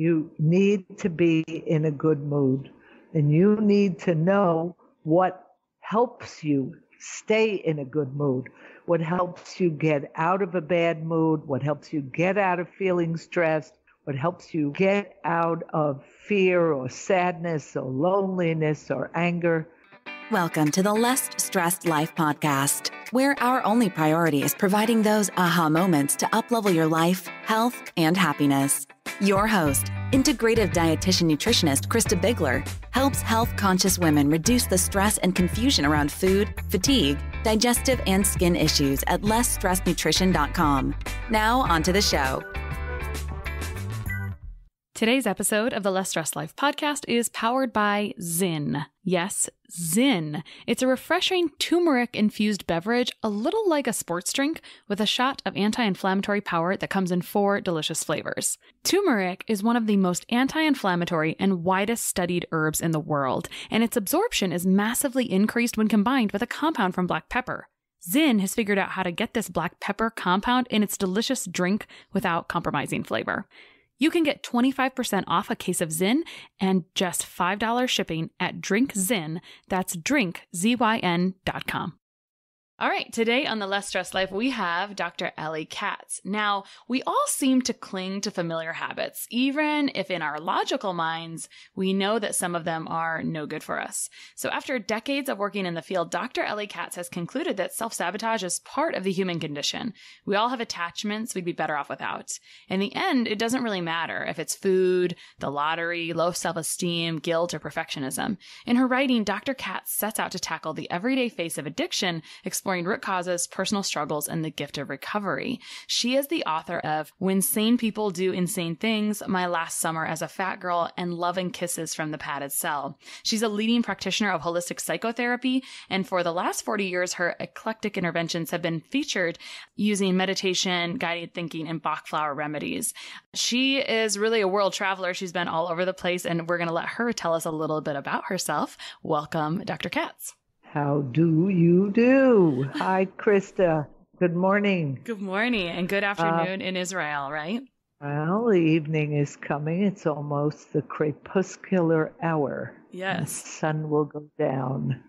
You need to be in a good mood, and you need to know what helps you stay in a good mood, what helps you get out of a bad mood, what helps you get out of feeling stressed, what helps you get out of fear or sadness or loneliness or anger. Welcome to the Less Stressed Life podcast, where our only priority is providing those aha moments to uplevel your life, health, and happiness. Your host, integrative dietitian nutritionist Krista Bigler, helps health-conscious women reduce the stress and confusion around food, fatigue, digestive, and skin issues at lessstressednutrition.com. Now, onto the show. Today's episode of the Less Stressed Life podcast is powered by ZYN. Yes, ZYN. It's a refreshing turmeric-infused beverage, a little like a sports drink, with a shot of anti-inflammatory power that comes in 4 delicious flavors. Turmeric is one of the most anti-inflammatory and widest studied herbs in the world, and its absorption is massively increased when combined with a compound from black pepper. ZYN has figured out how to get this black pepper compound in its delicious drink without compromising flavor. You can get 25% off a case of ZYN and just $5 shipping at DrinkZyn. That's drinkzyn.com. All right, today on the Less Stressed Life, we have Dr. Ellie Katz. Now, we all seem to cling to familiar habits, even if in our logical minds, we know that some of them are no good for us. So after decades of working in the field, Dr. Ellie Katz has concluded that self-sabotage is part of the human condition. We all have attachments we'd be better off without. In the end, it doesn't really matter if it's food, the lottery, low self-esteem, guilt, or perfectionism. In her writing, Dr. Katz sets out to tackle the everyday face of addiction, exploring root causes, personal struggles, and the gift of recovery. She is the author of When Sane People Do Insane Things, My Last Summer as a Fat Girl, and Love and Kisses from the Padded Cell. She's a leading practitioner of holistic psychotherapy, and for the last 40 years, her eclectic interventions have been featured using meditation, guided thinking, and Bach flower remedies. She is really a world traveler. She's been all over the place, and we're going to let her tell us a little bit about herself. Welcome, Dr. Katz. How do you do? Hi, Krista. Good morning. Good morning and good afternoon in Israel, right? Well, the evening is coming. It's almost the crepuscular hour. Yes. The sun will go down.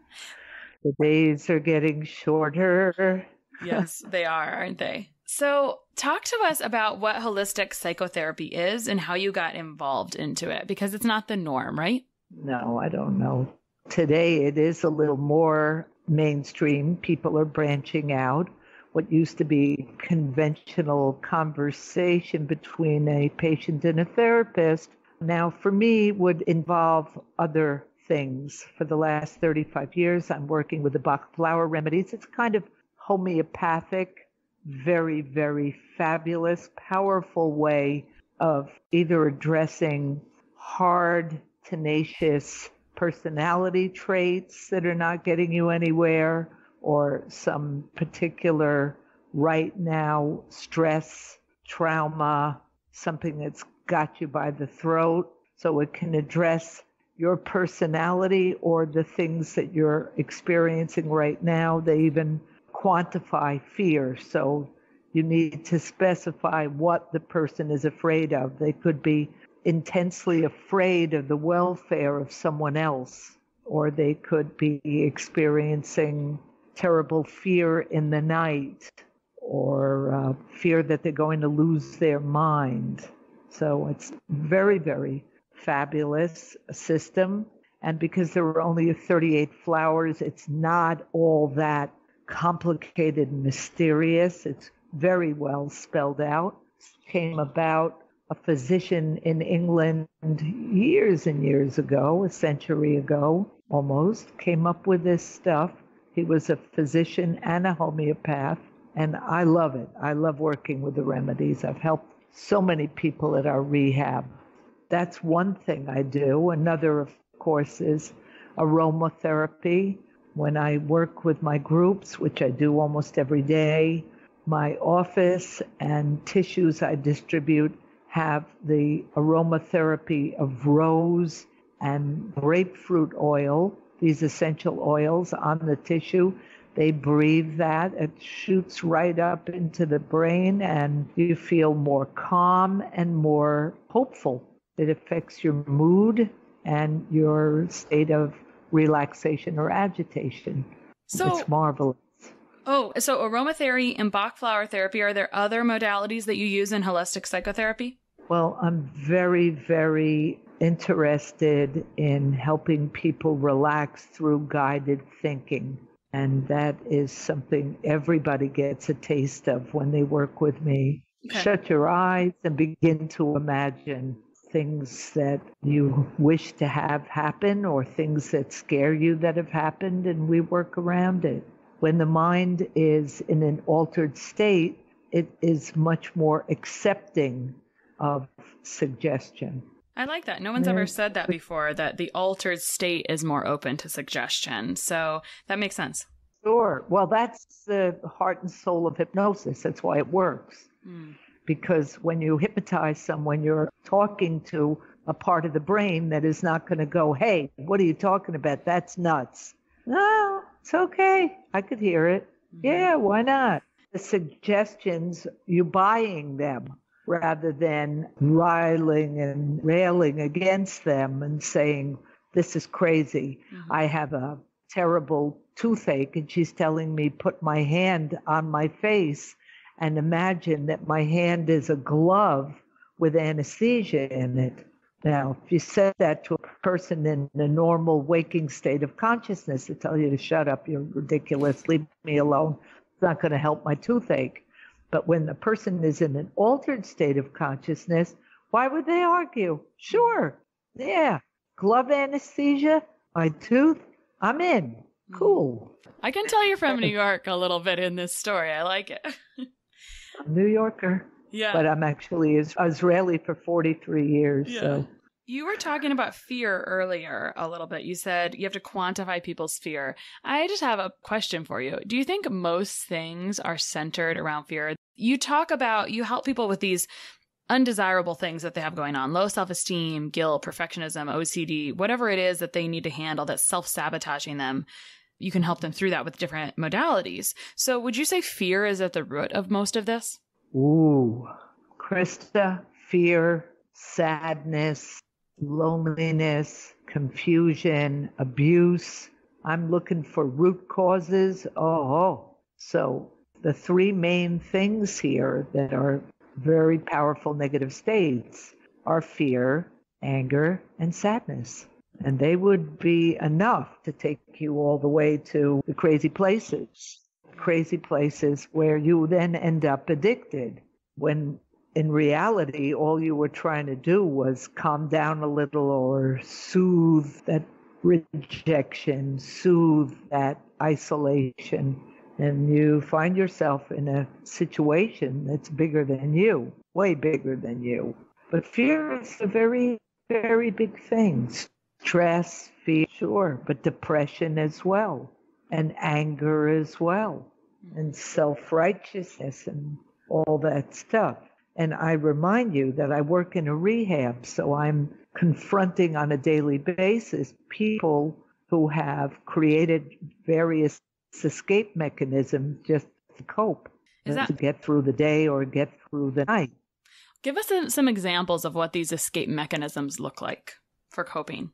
The days are getting shorter. Yes, they are, aren't they? So talk to us about what holistic psychotherapy is and how you got involved into it, because it's not the norm, right? No, I don't know. Today, it is a little more mainstream. People are branching out. What used to be conventional conversation between a patient and a therapist now, for me, would involve other things. For the last 35 years, I'm working with the Bach flower remedies. It's kind of homeopathic, very, very fabulous, powerful way of either addressing hard, tenacious personality traits that are not getting you anywhere, or some particular right now stress, trauma, something that's got you by the throat. So it can address your personality or the things that you're experiencing right now. They even quantify fear. So you need to specify what the person is afraid of. They could be intensely afraid of the welfare of someone else, or they could be experiencing terrible fear in the night, or fear that they're going to lose their mind. So it's very, very fabulous system. And because there were only 38 flowers, it's not all that complicated and mysterious. It's very well spelled out. It came about a physician in England years and years ago, a century ago almost, came up with this stuff. He was a physician and a homeopath, and I love it. I love working with the remedies. I've helped so many people at our rehab. That's one thing I do. Another, of course, is aromatherapy. When I work with my groups, which I do almost every day, my office and tissues I distribute have the aromatherapy of rose and grapefruit oil, these essential oils on the tissue. They breathe that. It shoots right up into the brain, and you feel more calm and more hopeful. It affects your mood and your state of relaxation or agitation. So, it's marvelous. Oh, so aromatherapy and Bach flower therapy, are there other modalities that you use in holistic psychotherapy? Well, I'm very, very interested in helping people relax through guided thinking. And that is something everybody gets a taste of when they work with me. Okay. Shut your eyes and begin to imagine things that you wish to have happen or things that scare you that have happened, and we work around it. When the mind is in an altered state, it is much more accepting of suggestion. I like that. No one's ever said that before, that the altered state is more open to suggestion. So that makes sense. Sure. Well, that's the heart and soul of hypnosis. That's why it works. Because when you hypnotize someone, you're talking to a part of the brain that is not going to go, hey, what are you talking about? That's nuts. No, it's okay. I could hear it. Yeah, why not? The suggestions, you buying them rather than riling and railing against them and saying, this is crazy. I have a terrible toothache and she's telling me put my hand on my face and imagine that my hand is a glove with anesthesia in it. Now, if you said that to a person in a normal waking state of consciousness, they tell you to shut up, you're ridiculous, leave me alone. It's not going to help my toothache. But when the person is in an altered state of consciousness, why would they argue? Sure, yeah, glove anesthesia, my tooth, I'm in. Cool. I can tell you're from New York a little bit in this story. I like it. I'm a New Yorker. Yeah. But I'm actually Israeli for 43 years. Yeah. So. You were talking about fear earlier a little bit. You said you have to quantify people's fear. I just have a question for you. Do you think most things are centered around fear? You talk about, you help people with these undesirable things that they have going on, low self-esteem, guilt, perfectionism, OCD, whatever it is that they need to handle that's self-sabotaging them. You can help them through that with different modalities. So would you say fear is at the root of most of this? Ooh, Krista, fear, sadness, loneliness, confusion, abuse. I'm looking for root causes. So the three main things here that are very powerful negative states are fear, anger, and sadness. And they would be enough to take you all the way to the crazy places where you then end up addicted, when in reality, all you were trying to do was calm down a little or soothe that rejection, soothe that isolation. And you find yourself in a situation that's bigger than you, way bigger than you. But fear is a very, very big thing. Stress, fear, sure, but depression as well, and anger as well, and self-righteousness and all that stuff. And I remind you that I work in a rehab, so I'm confronting on a daily basis people who have created various escape mechanisms just to cope, to get through the day or get through the night. Give us some examples of what these escape mechanisms look like for coping.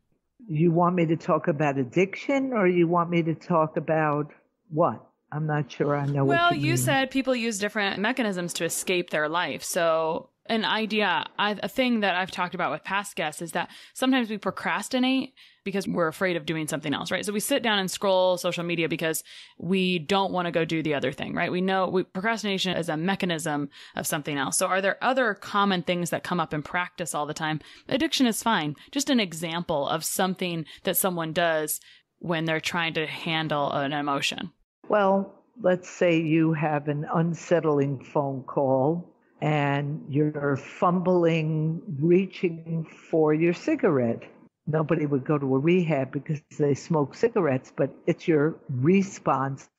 You want me to talk about addiction, or you want me to talk about what? I'm not sure I know what you mean. Well, you said people use different mechanisms to escape their life. So a thing that I've talked about with past guests is that sometimes we procrastinate because we're afraid of doing something else, right? So we sit down and scroll social media because we don't want to go do the other thing, right? We know procrastination is a mechanism of something else. So are there other common things that come up in practice all the time? Addiction is fine. Just an example of something that someone does when they're trying to handle an emotion. Well, let's say you have an unsettling phone call and you're fumbling, reaching for your cigarette. Nobody would go to a rehab because they smoke cigarettes, but it's your response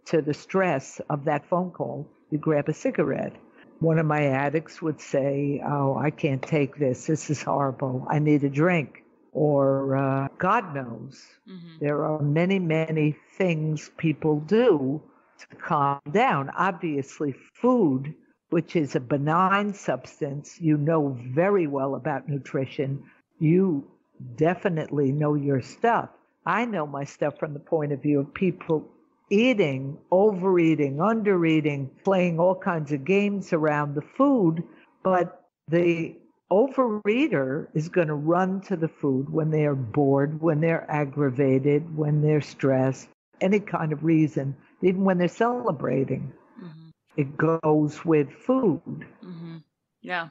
to the stress of that phone call. You grab a cigarette. One of my addicts would say, oh, I can't take this. This is horrible. I need a drink. Or God knows. There are many, many things people do to calm down. Obviously, food which is a benign substance, you know very well about nutrition. You definitely know your stuff. I know my stuff from the point of view of people eating, overeating, undereating, playing all kinds of games around the food, but the overeater is going to run to the food when they're bored, when they're aggravated, when they're stressed, any kind of reason, even when they're celebrating. Mm-hmm. It goes with food. Mm-hmm. Yeah,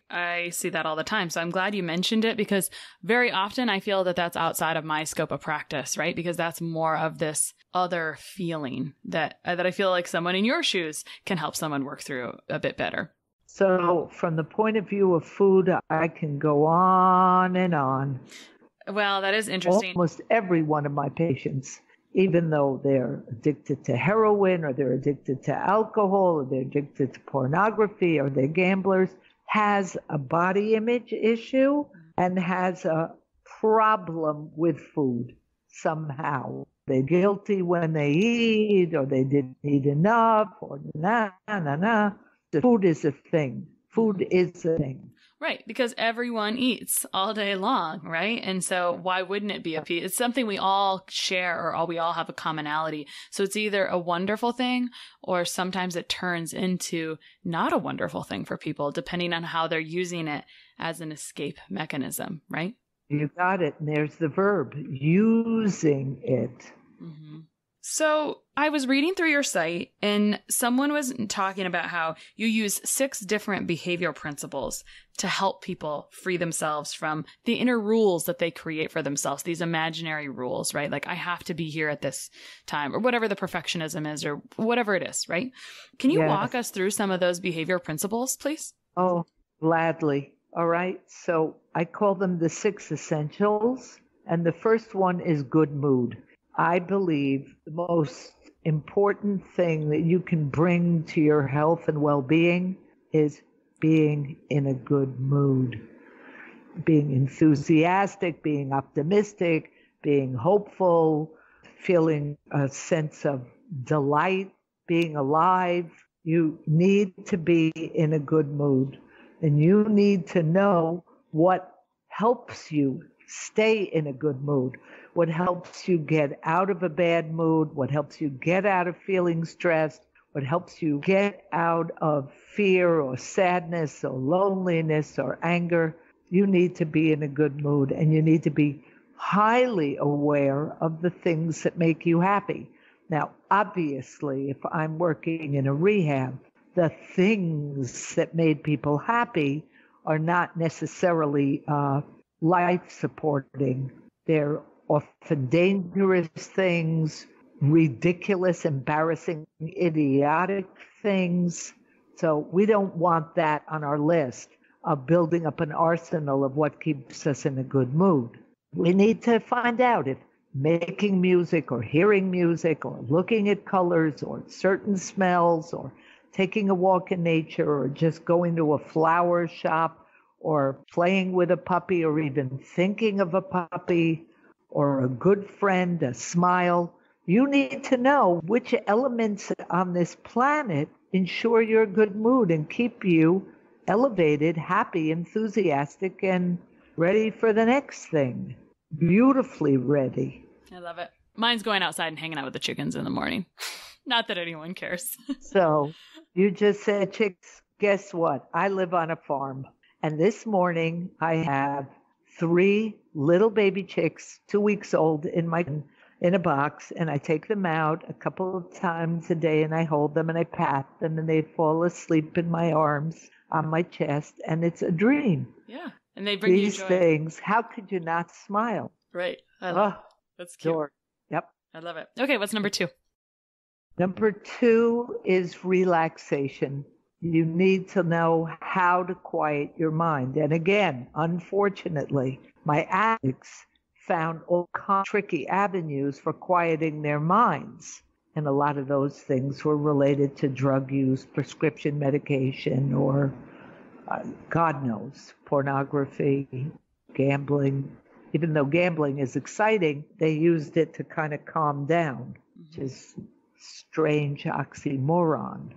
I see that all the time. So I'm glad you mentioned it, because very often I feel that that's outside of my scope of practice, right? Because that's more of this other feeling that I feel like someone in your shoes can help someone work through a bit better. So from the point of view of food, I can go on and on. Well, that is interesting. Almost every one of my patients, even though they're addicted to heroin or they're addicted to alcohol or they're addicted to pornography or they're gamblers, has a body image issue and has a problem with food somehow. They're guilty when they eat, or they didn't eat enough, or The food is a thing. Food is a thing. Right, because everyone eats all day long, right? And so why wouldn't it be a piece? It's something we all share, or we all have a commonality. So it's either a wonderful thing, or sometimes it turns into not a wonderful thing for people, depending on how they're using it as an escape mechanism, right? You got it. And there's the verb, using it. Mm-hmm. So I was reading through your site, and someone was talking about how you use 6 different behavioral principles to help people free themselves from the inner rules that they create for themselves, these imaginary rules, right? Like, I have to be here at this time, or whatever the perfectionism is, or whatever it is, right? Can you walk us through some of those behavioral principles, please? Oh, gladly. All right. So I call them the 6 essentials. And the first one is good mood. I believe the most important thing that you can bring to your health and well-being is being in a good mood, being enthusiastic, being optimistic, being hopeful, feeling a sense of delight, being alive. You need to be in a good mood, and you need to know what helps you stay in a good mood, what helps you get out of a bad mood, what helps you get out of feeling stressed, what helps you get out of fear or sadness or loneliness or anger. You need to be in a good mood, and you need to be highly aware of the things that make you happy. Now, obviously, if I'm working in a rehab, the things that made people happy are not necessarily life-supporting. They're often dangerous things, ridiculous, embarrassing, idiotic things. So we don't want that on our list of building up an arsenal of what keeps us in a good mood. We need to find out if making music or hearing music or looking at colors or certain smells or taking a walk in nature or just going to a flower shop or playing with a puppy or even thinking of a puppy or a good friend, a smile. You need to know which elements on this planet ensure your good mood and keep you elevated, happy, enthusiastic, and ready for the next thing. Beautifully ready. I love it. Mine's going outside and hanging out with the chickens in the morning. Not that anyone cares. So you just said chicks. Guess what? I live on a farm. And this morning I have 3 little baby chicks, 2 weeks old, in a box, and I take them out a couple of times a day, and I hold them and I pat them, and they fall asleep in my arms, on my chest, and it's a dream. Yeah, and they bring these you joy. Things. How could you not smile? Right. I love it. That's cute. Sure. Yep. I love it. Okay, what's number 2? Number 2 is relaxation. You need to know how to quiet your mind. And again, unfortunately, my addicts found all kinds of tricky avenues for quieting their minds. And a lot of those things were related to drug use, prescription medication, or God knows, pornography, gambling. Even though gambling is exciting, they used it to kind of calm down, which is strange oxymoron.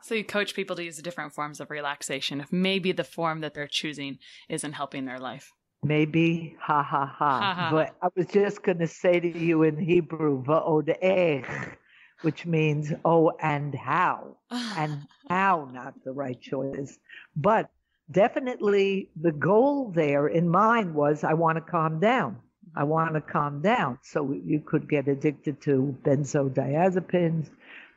So you coach people to use different forms of relaxation if maybe the form that they're choosing isn't helping their life. Maybe, ha ha Ha, ha. ha, But I was just going to say to you in Hebrew, 𝑣𝑒𝑟𝑡, which means, oh, and how. And how not the right choice. But definitely the goal there in mind was I want to calm down. I want to calm down. So you could get addicted to benzodiazepines.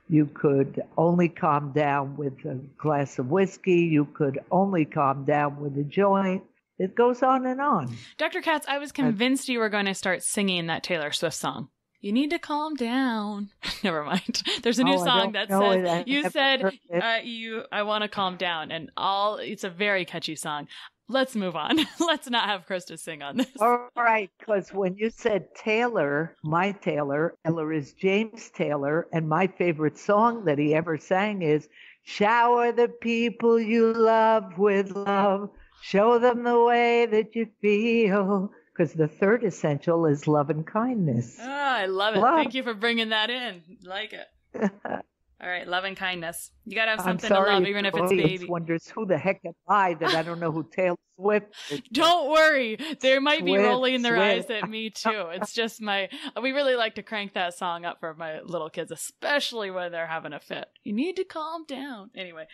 You could only calm down with a glass of whiskey. You could only calm down with a joint. It goes on and on. Dr. Katz, I was convinced you were going to start singing that Taylor Swift song. You need to calm down. Never mind. There's a new song that says, you said, I want to calm down. And it's a very catchy song. Let's move on. Let's not have Krista sing on this. All right. Because when you said Taylor, my Taylor is James Taylor. And my favorite song that he ever sang is, shower the people you love with love. Show them the way that you feel. Because the third essential is love and kindness. Oh, I love it. Thank you for bringing that in. Like it. All right, love and kindness. You got to have something to love, even if it's baby. Wonders who the heck am I that I don't know who Taylor Swift is. Don't worry. They might be rolling their eyes at me, too. It's just we really like to crank that song up for my little kids, especially when they're having a fit. You need to calm down. Anyway,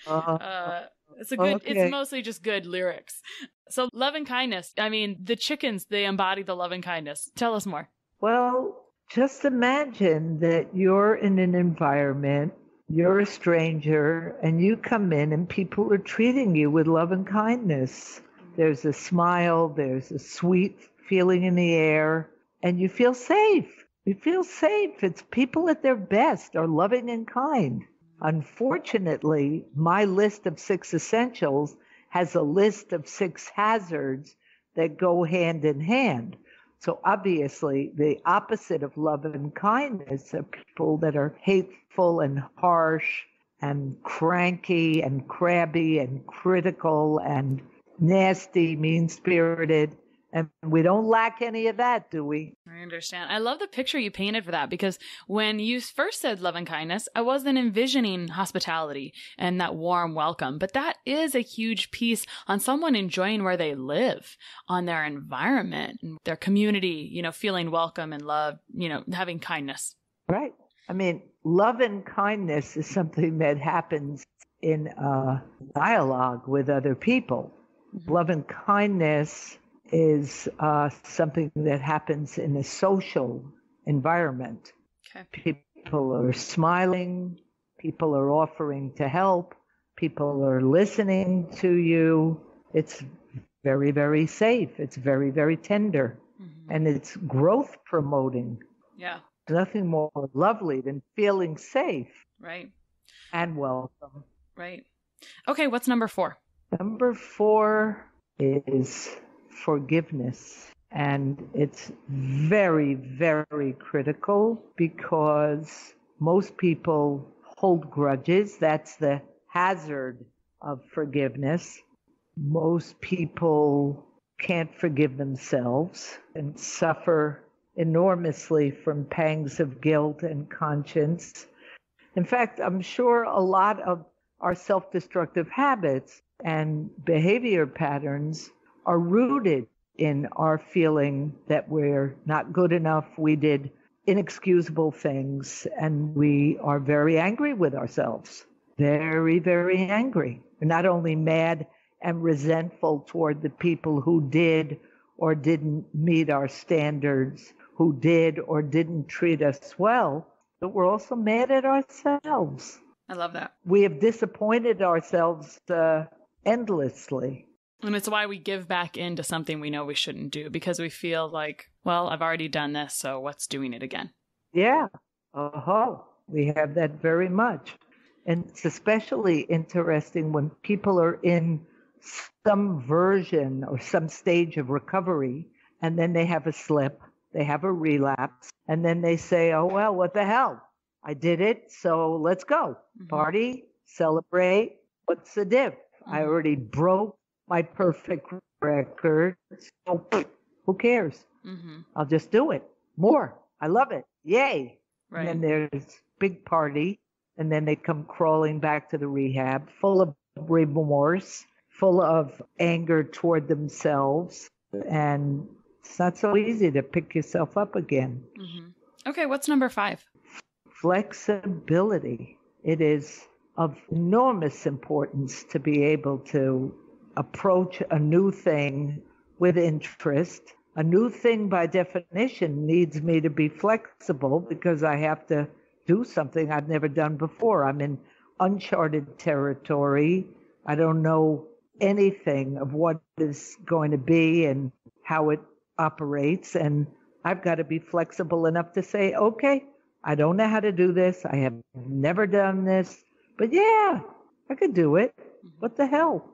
it's mostly just good lyrics. So love and kindness. I mean, the chickens, they embody the love and kindness. Tell us more. Well, just imagine that you're in an environment, you're a stranger, and you come in and people are treating you with love and kindness. There's a smile, there's a sweet feeling in the air, and you feel safe. You feel safe. It's people at their best are loving and kind. Unfortunately, my list of 6 essentials has a list of 6 hazards that go hand in hand. So obviously, the opposite of love and kindness are people that are hateful and harsh and cranky and crabby and critical and nasty, mean-spirited. And we don't lack any of that, do we? I understand. I love the picture you painted for that, because when you first said love and kindness, I wasn't envisioning hospitality and that warm welcome. But that is a huge piece on someone enjoying where they live, on their environment, their community, feeling welcome and loved, having kindness. Right. I mean, love and kindness is something that happens in dialogue with other people. Mm-hmm. Love and kindness is something that happens in a social environment. Okay. People are smiling, people are offering to help, people are listening to you. It's very, very safe. It's very, very tender. Mm-hmm. And it's growth promoting. Yeah. Nothing more lovely than feeling safe. Right. And welcome. Right. Okay, what's number 4? Number 4 is forgiveness. And it's very, very critical because most people hold grudges. That's the hazard of forgiveness. Most people can't forgive themselves and suffer enormously from pangs of guilt and conscience. In fact, I'm sure a lot of our self-destructive habits and behavior patterns are rooted in our feeling that we're not good enough, we did inexcusable things, and we are very angry with ourselves. Very, very angry. We're not only mad and resentful toward the people who did or didn't meet our standards, who did or didn't treat us well, but we're also mad at ourselves. I love that. We have disappointed ourselves endlessly. And it's why we give back into something we know we shouldn't do, because we feel like, well, I've already done this, so what's doing it again? Yeah. We have that very much. And it's especially interesting when people are in some version or some stage of recovery, and then they have a slip, they have a relapse, and then they say, oh, well, what the hell? I did it, so let's go. Mm-hmm. Party, celebrate. What's the diff? Mm-hmm. I already broke my perfect record, so who cares? Mm-hmm. I'll just do it. More. I love it. Yay. Right. And then there's big party, and then they come crawling back to the rehab, full of remorse, full of anger toward themselves. And it's not so easy to pick yourself up again. Mm-hmm. Okay, what's number 5? Flexibility. It is of enormous importance to be able to approach a new thing with interest. A new thing, by definition, needs me to be flexible because I have to do something I've never done before. I'm in uncharted territory. I don't know anything of what is going to be and how it operates. And I've got to be flexible enough to say, okay, I don't know how to do this. I have never done this, but yeah, I could do it. What the hell?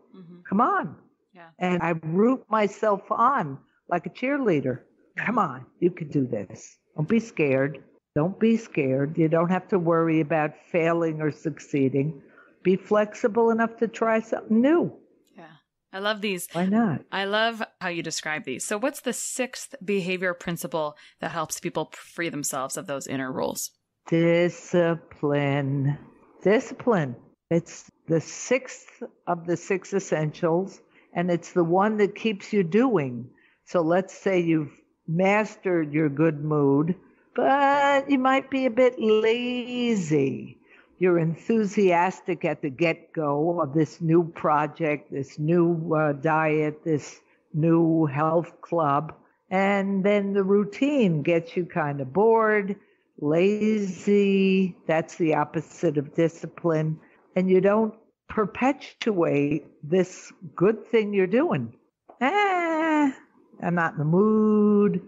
Come on. Yeah. And I root myself on like a cheerleader. Come on, you can do this. Don't be scared. Don't be scared. You don't have to worry about failing or succeeding. Be flexible enough to try something new. Yeah. I love these. Why not? I love how you describe these. So what's the 6th behavior principle that helps people free themselves of those inner rules? Discipline. Discipline. It's the 6th of the 6 essentials, and it's the one that keeps you doing. So let's say you've mastered your good mood, but you might be a bit lazy. You're enthusiastic at the get-go of this new project, this new diet, this new health club, and then the routine gets you kind of bored, lazy. That's the opposite of discipline. And you don't perpetuate this good thing you're doing. I'm not in the mood.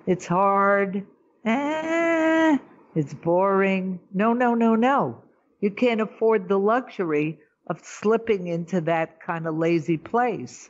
It's hard. It's boring. No. You can't afford the luxury of slipping into that kind of lazy place.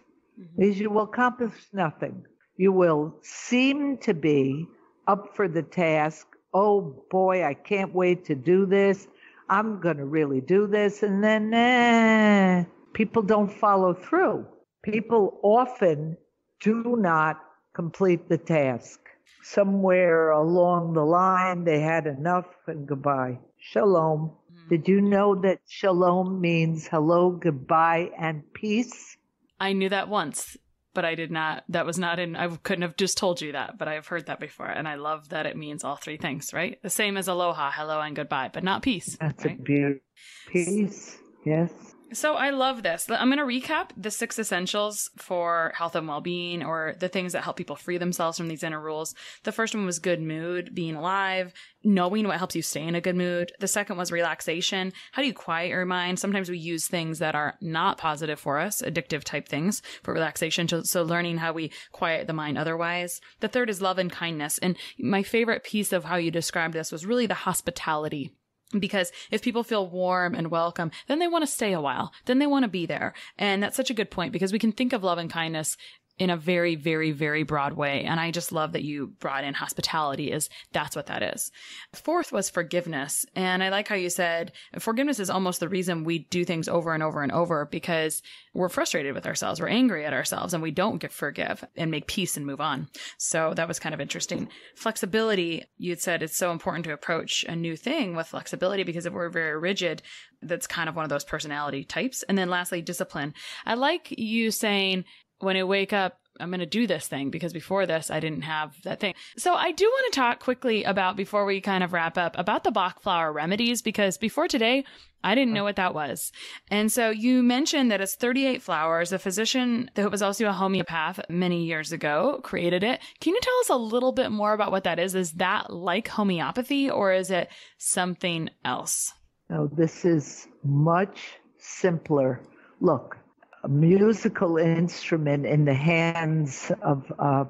Because you will accomplish nothing. You will seem to be up for the task. Oh boy, I can't wait to do this. I'm going to really do this. And then people don't follow through. People often do not complete the task. Somewhere along the line, they had enough and goodbye. Shalom. Did you know that shalom means hello, goodbye, and peace? I knew that once, but I did not. That was not in, I couldn't have just told you that, but I have heard that before. And I love that it means all 3 things, right? The same as aloha, hello, and goodbye, but not peace. That's right? a beautiful peace. Yes. So I love this. I'm going to recap the 6 essentials for health and well-being, or the things that help people free themselves from these inner rules. The first one was good mood, being alive, knowing what helps you stay in a good mood. The second was relaxation. How do you quiet your mind? Sometimes we use things that are not positive for us, addictive type things, for relaxation. So learning how we quiet the mind otherwise. The third is love and kindness. And my favorite piece of how you described this was really the hospitality. Because if people feel warm and welcome, then they want to stay a while. Then they want to be there. And that's such a good point, because we can think of love and kindness in a very, very, very broad way. And I just love that you brought in hospitality, as that's what that is. Fourth was forgiveness. And I like how you said forgiveness is almost the reason we do things over and over and over, because we're frustrated with ourselves. We're angry at ourselves, and we don't forgive and make peace and move on. So that was kind of interesting. Flexibility, you had said it's so important to approach a new thing with flexibility, because if we're very rigid, that's kind of one of those personality types. And then lastly, discipline. I like you saying, when I wake up, I'm going to do this thing, because before this, I didn't have that thing. So I do want to talk quickly about, before we kind of wrap up, about the Bach flower remedies, because before today, I didn't know what that was. And so you mentioned that it's 38 flowers. A physician who was also a homeopath many years ago created it. Can you tell us a little bit more about what that is? Is that like homeopathy, or is it something else? No, this is much simpler. Look. A musical instrument in the hands of a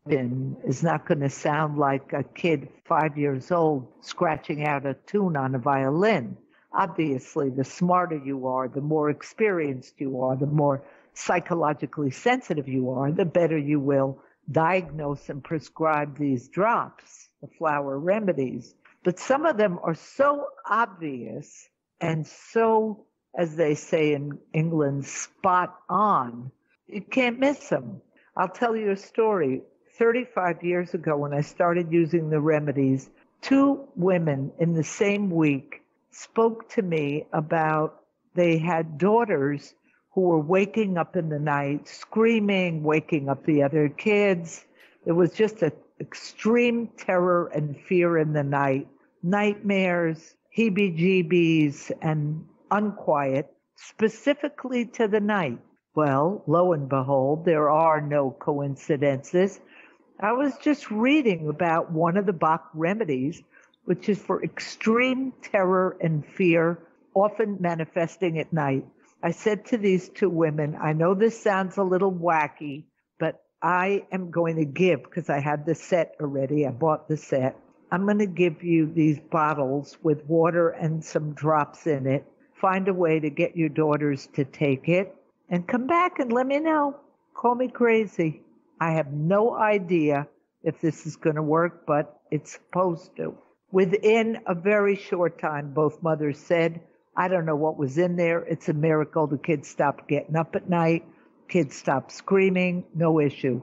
man is not going to sound like a kid 5 years old scratching out a tune on a violin. Obviously, the smarter you are, the more experienced you are, the more psychologically sensitive you are, the better you will diagnose and prescribe these drops, the flower remedies. But some of them are so obvious and so, as they say in England, spot on. You can't miss them. I'll tell you a story. 35 years ago, when I started using the remedies, 2 women in the same week spoke to me about they had daughters who were waking up in the night, screaming, waking up the other kids. It was just an extreme terror and fear in the night, nightmares, heebie-jeebies, and unquiet, specifically to the night. Well, lo and behold, there are no coincidences. I was just reading about one of the Bach remedies, which is for extreme terror and fear, often manifesting at night. I said to these 2 women, I know this sounds a little wacky, but I am going to give, because I had the set already, I bought the set. I'm going to give you these bottles with water and some drops in it. Find a way to get your daughters to take it and come back and let me know. Call me crazy. I have no idea if this is going to work, but it's supposed to. Within a very short time, both mothers said, I don't know what was in there. It's a miracle. The kids stopped getting up at night. Kids stopped screaming. No issue.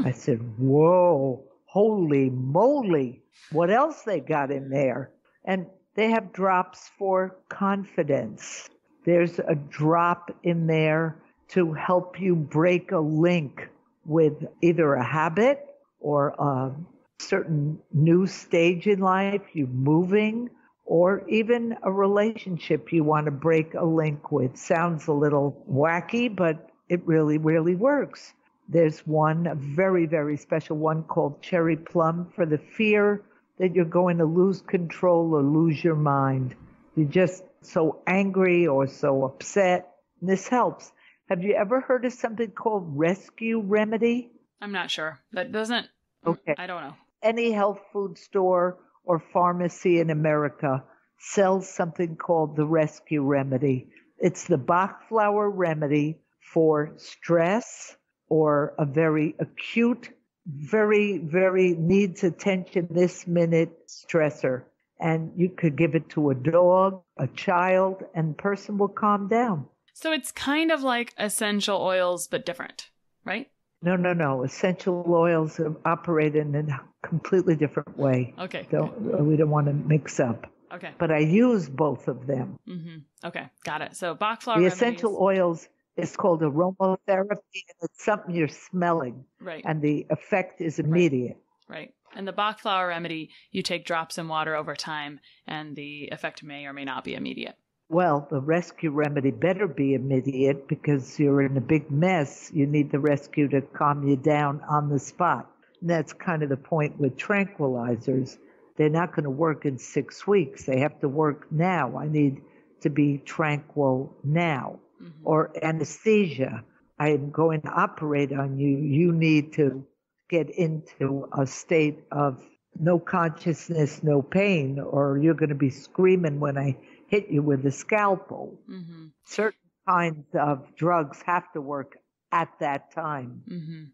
I said, whoa, holy moly. What else they got in there? And they have drops for confidence. There's a drop in there to help you break a link with either a habit or a certain new stage in life, you moving, or even a relationship you want to break a link with. Sounds a little wacky, but it really, really works. There's one, a very, very special one called Cherry Plum for the fear that you're going to lose control or lose your mind. You're just so angry or so upset. And this helps. Have you ever heard of something called rescue remedy? I'm not sure. That doesn't... Okay. I don't know. Any health food store or pharmacy in America sells something called the rescue remedy. It's the Bach flower remedy for stress or a very acute, very, very needs attention this minute stressor. And you could give it to a dog, a child, and the person will calm down. So it's kind of like essential oils, but different, right? No. Essential oils operate in a completely different way. Okay. We don't want to mix up. Okay. But I use both of them. Mm-hmm. Okay. Got it. So Bach flower The remedies. essential oils is called aromatherapy, and it's something you're smelling. Right. And the effect is immediate. Right. And the Bach flower remedy, you take drops in water over time, and the effect may or may not be immediate. Well, the rescue remedy better be immediate because you're in a big mess. You need the rescue to calm you down on the spot. And that's kind of the point with tranquilizers. They're not going to work in 6 weeks. They have to work now. I need to be tranquil now. Mm-hmm. Or anesthesia. I am going to operate on you. You need to get into a state of no consciousness, no pain, or you're going to be screaming when I hit you with a scalpel. Mm-hmm. Certain kinds of drugs have to work at that time. Mm-hmm.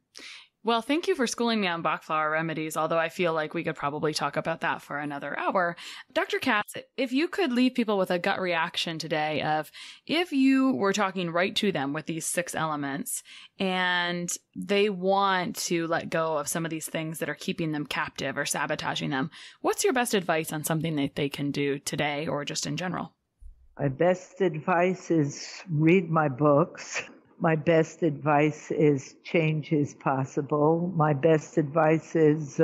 Well, thank you for schooling me on Bach flower remedies, although I feel like we could probably talk about that for another hour. Dr. Katz, if you could leave people with a gut reaction today of if you were talking right to them with these 6 elements and they want to let go of some of these things that are keeping them captive or sabotaging them, what's your best advice on something that they can do today or just in general? My best advice is read my books. My best advice is change is possible. My best advice is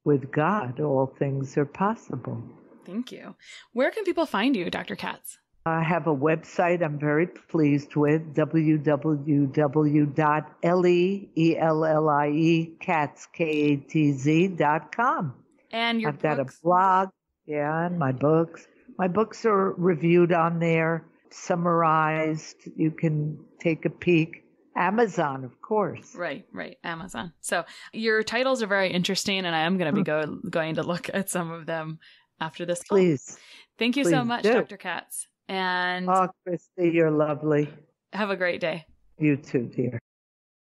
with God, all things are possible. Thank you. Where can people find you, Dr. Katz? I have a website I'm very pleased with, www.elliekatz.com. And your I've got a blog, and my books. My books are reviewed on there, summarized. You can take a peek. Amazon, of course. Right. Amazon. So your titles are very interesting, and I am going to be going to look at some of them after this call. Please. Thank you so much, Dr. Katz. And Christy, you're lovely. Have a great day. You too, dear.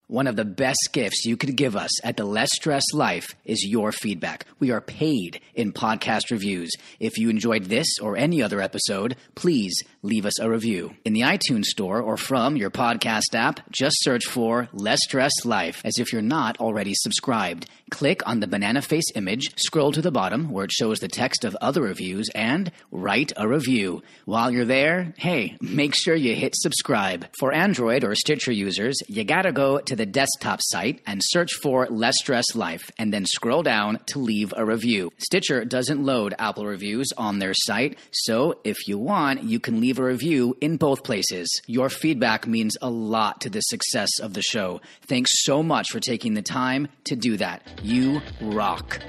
One of the best gifts you could give us at the Less Stress Life is your feedback. We are paid in podcast reviews. If you enjoyed this or any other episode, please leave us a review. In the iTunes store or from your podcast app, just search for Less Stress Life as if you're not already subscribed. Click on the banana face image, scroll to the bottom where it shows the text of other reviews, and write a review. While you're there, hey, make sure you hit subscribe. For Android or Stitcher users, you gotta go to the desktop site and search for Less Stress Life, and then scroll down to leave a review. Stitcher doesn't load Apple reviews on their site, so if you want, you can leave a review in both places. Your feedback means a lot to the success of the show. Thanks so much for taking the time to do that. You rock.